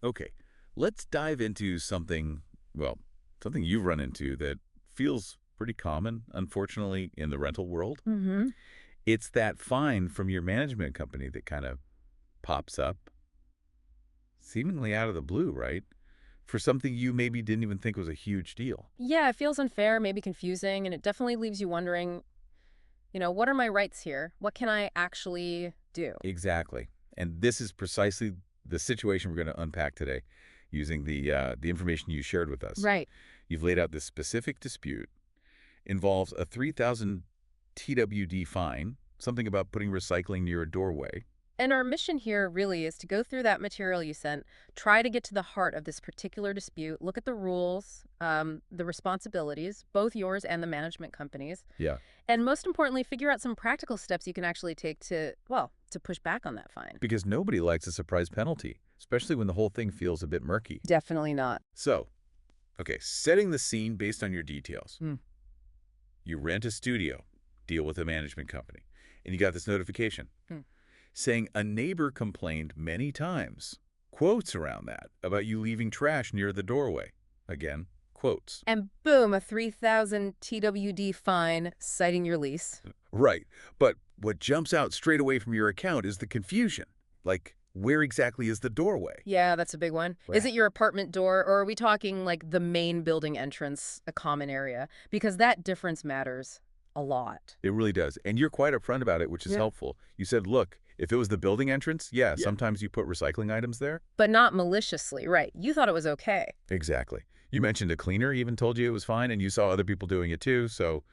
Okay, let's dive into well, something you've run into that feels pretty common, unfortunately, in the rental world. Hmm. It's that fine from your management company that kind of pops up, seemingly out of the blue, right? For something you maybe didn't even think was a huge deal. Yeah, it feels unfair, maybe confusing, and it definitely leaves you wondering, what are my rights here? What can I actually do? Exactly. And this is precisely the situation we're going to unpack today using the information you shared with us. Right. You've laid out this specific dispute, involves a 3,000 TWD fine, something about putting recycling near a doorway. And our mission here really is to go through that material you sent, try to get to the heart of this particular dispute, look at the rules, the responsibilities, both yours and the management companies, Yeah. and most importantly, figure out some practical steps you can actually take to push back on that fine. Because nobody likes a surprise penalty, especially when the whole thing feels a bit murky. Definitely not. So, okay, setting the scene based on your details. Hmm. You rent a studio, deal with a management company, and you got this notification Hmm. saying a neighbor complained many times, quotes around that, about you leaving trash near the doorway. Again, quotes. And boom, a 3,000 TWD fine citing your lease. Right. But what jumps out straight away from your account is the confusion. Like, where exactly is the doorway? Yeah, that's a big one. Is Right. it your apartment door, or are we talking like the main building entrance, a common area? Because that difference matters a lot. It really does. And you're quite upfront about it, which is Yeah. helpful. You said, look, if it was the building entrance, yeah, Yeah. sometimes you put recycling items there. But not maliciously, right? You thought it was okay. Exactly. You mentioned a cleaner even told you it was fine, and you saw other people doing it too, so,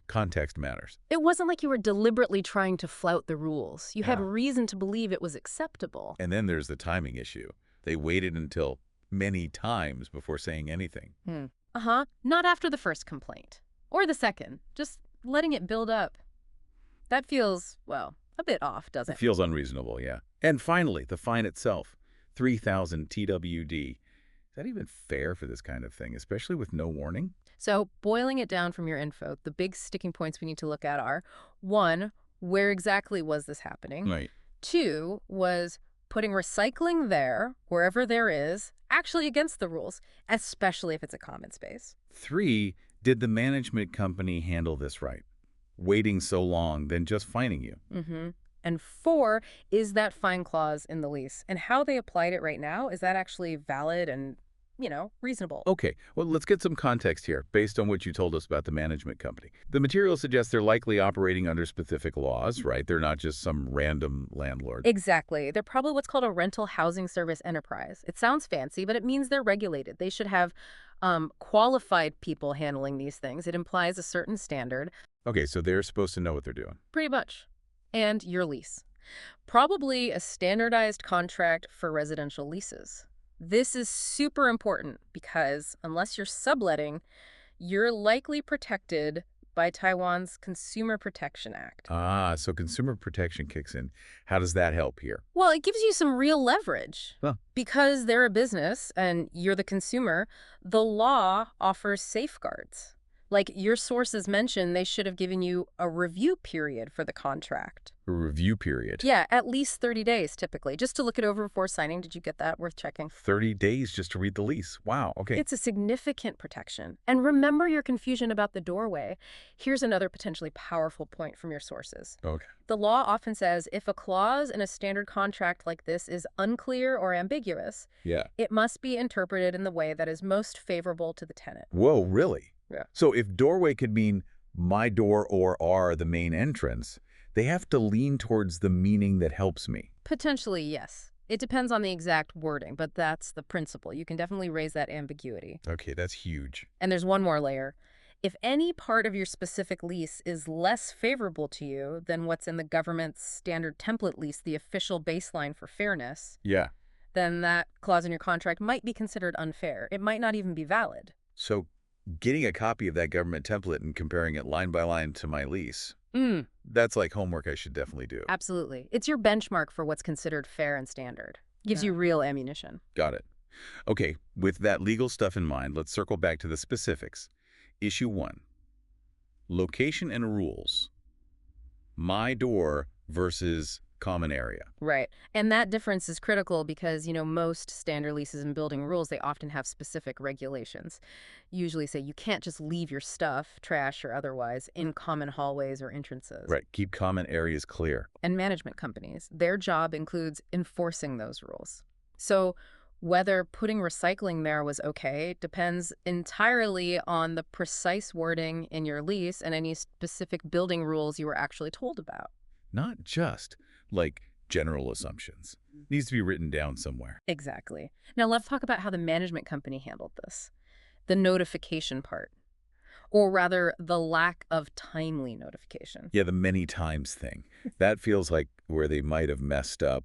context matters. It wasn't like you were deliberately trying to flout the rules. You had Yeah. reason to believe it was acceptable. And then there's the timing issue. They waited until many times before saying anything. Hmm. Uh-huh. Not after the first complaint. Or the second. Just letting it build up. That feels, well, a bit off, doesn't It it? feels unreasonable, yeah. And finally, the fine itself, 3,000 TWD. Is that even fair for this kind of thing, especially with no warning? So, boiling it down from your info, the big sticking points we need to look at are, one, where exactly was this happening? Right. Two was putting recycling there, wherever there is, actually against the rules, especially if it's a common space. 3, did the management company handle this right? Waiting so long, then just fining you. Mm-hmm. And four, is that fine clause in the lease? And how they applied it right now, is that actually valid and, reasonable? Okay, well, let's get some context here based on what you told us about the management company. The material suggests they're likely operating under specific laws, right? They're not just some random landlord. Exactly. They're probably what's called a rental housing service enterprise. It sounds fancy, but it means they're regulated. They should have qualified people handling these things. It implies a certain standard, Okay, so they're supposed to know what they're doing. pretty much. And your lease. Probably a standardized contract for residential leases. This is super important because unless you're subletting, you're likely protected by Taiwan's Consumer Protection Act. Ah, so consumer protection kicks in. How does that help here? Well, it gives you some real leverage. Huh. Because they're a business and you're the consumer, the law offers safeguards. Like your sources mentioned, they should have given you a review period for the contract. A review period. Yeah, at least 30 days typically, just to look it over before signing. Did you get that? Worth checking. 30 days just to read the lease. Wow, okay. It's a significant protection. And remember your confusion about the doorway. Here's another potentially powerful point from your sources. Okay. The law often says if a clause in a standard contract like this is unclear or ambiguous, Yeah. it must be interpreted in the way that is most favorable to the tenant. Whoa, really? Yeah. So if doorway could mean my door or are the main entrance, they have to lean towards the meaning that helps me. Potentially, yes. It depends on the exact wording, but that's the principle. You can definitely raise that ambiguity. Okay, that's huge. And there's one more layer. If any part of your specific lease is less favorable to you than what's in the government's standard template lease, the official baseline for fairness, Yeah. then that clause in your contract might be considered unfair. It might not even be valid. So getting a copy of that government template and comparing it line by line to my lease, that's like homework I should definitely do. Absolutely. It's your benchmark for what's considered fair and standard. Gives you real ammunition. Got it. Okay, with that legal stuff in mind, let's circle back to the specifics. Issue 1. Location and rules. My door versus common area. Right. And that difference is critical because, most standard leases and building rules, they often have specific regulations. Usually say you can't just leave your stuff, trash or otherwise, in common hallways or entrances. Right. Keep common areas clear. And management companies, their job includes enforcing those rules. So whether putting recycling there was okay depends entirely on the precise wording in your lease and any specific building rules you were actually told about. Not just like general assumptions. Needs to be written down somewhere. Exactly. Now let's talk about how the management company handled this. The notification part, or rather the lack of timely notification. Yeah, the many times thing. That feels like where they might have messed up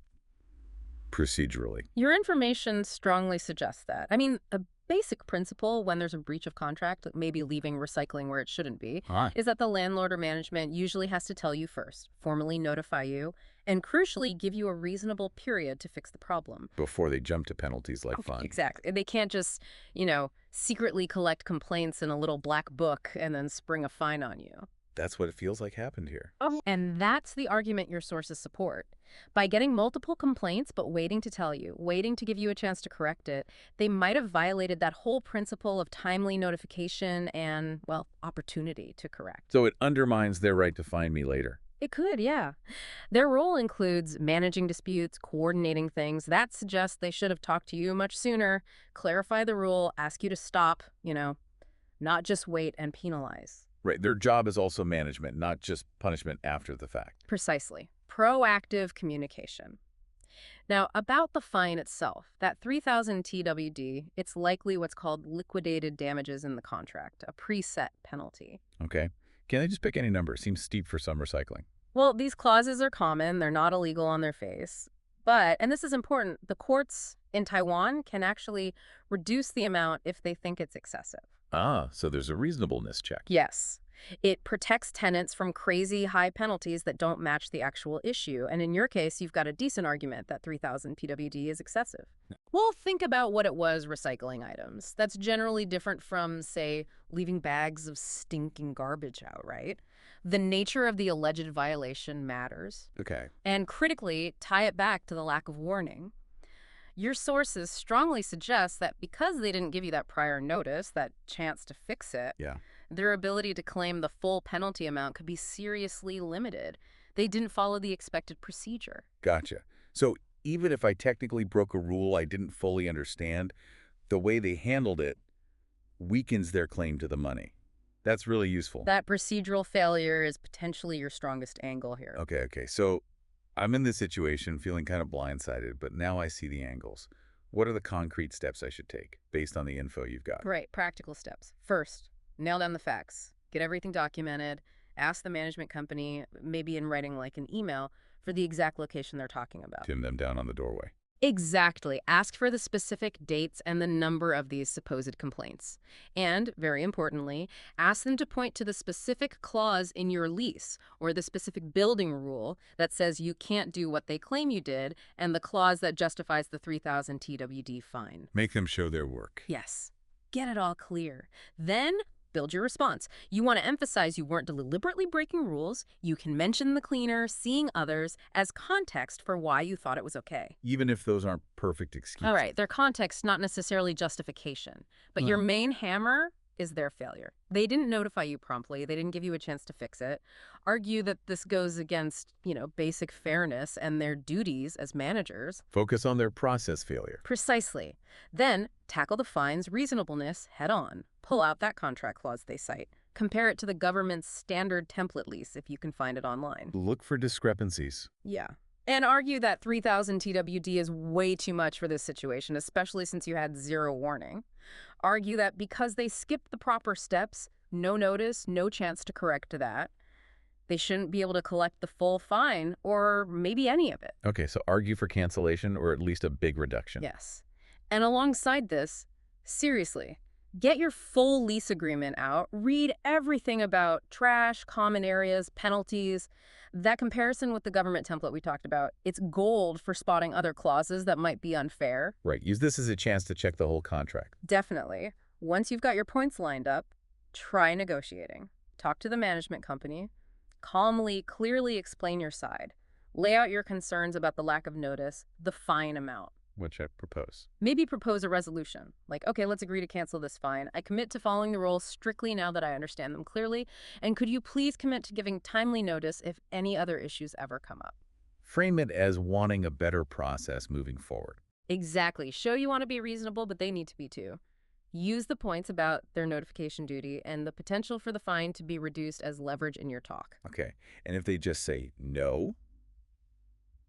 procedurally. Your information strongly suggests that. I mean, a basic principle when there's a breach of contract, like maybe leaving recycling where it shouldn't be, Huh. is that the landlord or management usually has to tell you first, formally notify you, and crucially give you a reasonable period to fix the problem. Before they jump to penalties like fines. Exactly. They can't just, secretly collect complaints in a little black book and then spring a fine on you. That's what it feels like happened here. And that's the argument your sources support. By getting multiple complaints but waiting to tell you, waiting to give you a chance to correct it, they might have violated that whole principle of timely notification and, well, opportunity to correct. So it undermines their right to fine me later. It could, yeah. Their role includes managing disputes, coordinating things. That suggests they should have talked to you much sooner, clarify the rule, ask you to stop, not just wait and penalize. Right. Their job is also management, not just punishment after the fact. Precisely. Proactive communication. Now, about the fine itself, that 3,000 TWD, it's likely what's called liquidated damages in the contract, a preset penalty. Okay. Can I just pick any number? Seems steep for some recycling. Well, these clauses are common. They're not illegal on their face. But, and this is important, the courts in Taiwan can actually reduce the amount if they think it's excessive. Ah, so there's a reasonableness check. Yes. It protects tenants from crazy high penalties that don't match the actual issue. And in your case, you've got a decent argument that 3,000 PWD is excessive. Well, think about what it was recycling items. That's generally different from, say, leaving bags of stinking garbage out, right? The nature of the alleged violation matters. Okay. And critically, tie it back to the lack of warning. Your sources strongly suggest that because they didn't give you that prior notice, that chance to fix it, Yeah. their ability to claim the full penalty amount could be seriously limited. They didn't follow the expected procedure. Gotcha. So even if I technically broke a rule I didn't fully understand, the way they handled it weakens their claim to the money. That's really useful. That procedural failure is potentially your strongest angle here. Okay. So I'm in this situation feeling kind of blindsided, but now I see the angles. What are the concrete steps I should take based on the info you've got? Right, practical steps. First, nail down the facts. Get everything documented. Ask the management company, maybe in writing like an email, for the exact location they're talking about. Pin them down on the doorway. Exactly. Ask for the specific dates and the number of these supposed complaints. And, very importantly, ask them to point to the specific clause in your lease or the specific building rule that says you can't do what they claim you did and the clause that justifies the 3,000 TWD fine. Make them show their work. Yes. Get it all clear. Then build your response. You want to emphasize you weren't deliberately breaking rules. You can mention the cleaner, seeing others, as context for why you thought it was okay. Even if those aren't perfect excuses. All right, their context, not necessarily justification. But your main hammer is their failure. They didn't notify you promptly. They didn't give you a chance to fix it. Argue that this goes against, basic fairness and their duties as managers. Focus on their process failure. Precisely. Then tackle the fine's reasonableness head on. Pull out that contract clause they cite. Compare it to the government's standard template lease if you can find it online. Look for discrepancies. Yeah. And argue that 3,000 TWD is way too much for this situation, especially since you had zero warning. Argue that because they skipped the proper steps, no notice, no chance to correct that, they shouldn't be able to collect the full fine or maybe any of it. Okay, so argue for cancellation or at least a big reduction. Yes. And alongside this, seriously, get your full lease agreement out. Read everything about trash, common areas, penalties. That comparison with the government template we talked about, it's gold for spotting other clauses that might be unfair. Right. Use this as a chance to check the whole contract. Definitely. Once you've got your points lined up, try negotiating. Talk to the management company. Calmly, clearly explain your side. Lay out your concerns about the lack of notice, the fine amount. Which I propose. Maybe propose a resolution. Like, okay, let's agree to cancel this fine. I commit to following the rules strictly now that I understand them clearly. And could you please commit to giving timely notice if any other issues ever come up? Frame it as wanting a better process moving forward. Exactly. Show you want to be reasonable, but they need to be too. Use the points about their notification duty and the potential for the fine to be reduced as leverage in your talk. Okay. And if they just say no,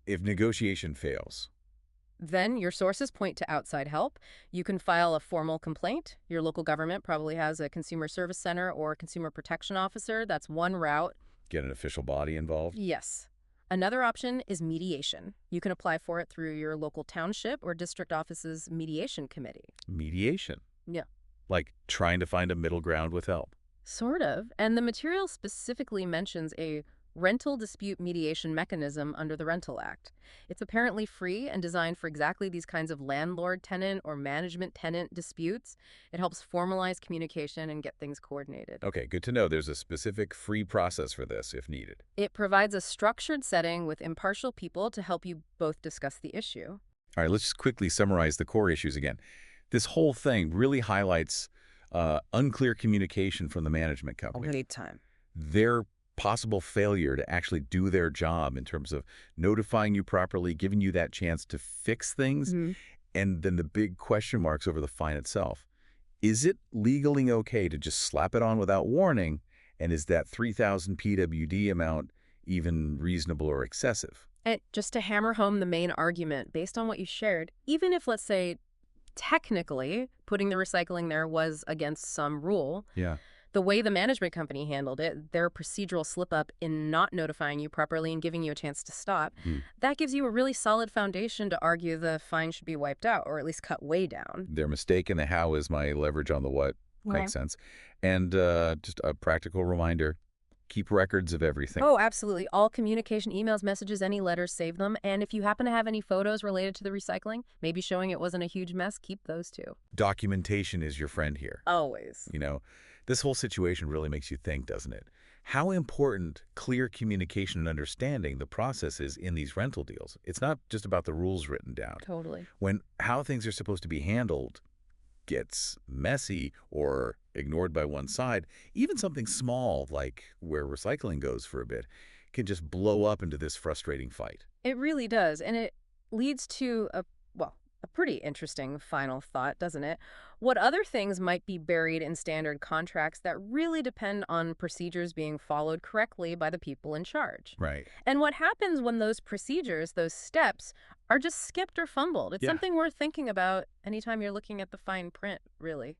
if negotiation fails, Then your sources point to outside help. You can file a formal complaint. Your local government probably has a consumer service center or consumer protection officer. That's one route. get an official body involved. Yes. Another option is mediation. You can apply for it through your local township or district office's mediation committee. Mediation. Yeah. Like trying to find a middle ground with help. Sort of. And the material specifically mentions a rental dispute mediation mechanism under the Rental Act. It's apparently free and designed for exactly these kinds of landlord-tenant or management-tenant disputes. It helps formalize communication and get things coordinated. Okay, good to know there's a specific free process for this if needed. It provides a structured setting with impartial people to help you both discuss the issue. All right, let's just quickly summarize the core issues again. This whole thing really highlights unclear communication from the management company. Need time. Their possible failure to actually do their job in terms of notifying you properly, giving you that chance to fix things, and then the big question marks over the fine itself. Is it legally okay to just slap it on without warning, and is that 3,000 PWD amount even reasonable or excessive? And just to hammer home the main argument, based on what you shared, even if, let's say, technically putting the recycling there was against some rule, Yeah. the way the management company handled it, their procedural slip-up in not notifying you properly and giving you a chance to stop, that gives you a really solid foundation to argue the fine should be wiped out or at least cut way down. Their mistake in the how is my leverage on the what. Makes sense. And just a practical reminder, keep records of everything. Oh, absolutely. All communication, emails, messages, any letters, save them. And if you happen to have any photos related to the recycling, maybe showing it wasn't a huge mess, keep those too. Documentation is your friend here. Always. You know, this whole situation really makes you think, doesn't it? How important clear communication and understanding the process is in these rental deals. It's not just about the rules written down. Totally. When how things are supposed to be handled gets messy or ignored by one side, even something small like where recycling goes for a bit can just blow up into this frustrating fight. It really does. And it leads to a pretty interesting final thought, doesn't it? What other things might be buried in standard contracts that really depend on procedures being followed correctly by the people in charge? Right. And what happens when those procedures, those steps, are just skipped or fumbled? It's Yeah. something worth thinking about anytime you're looking at the fine print, really.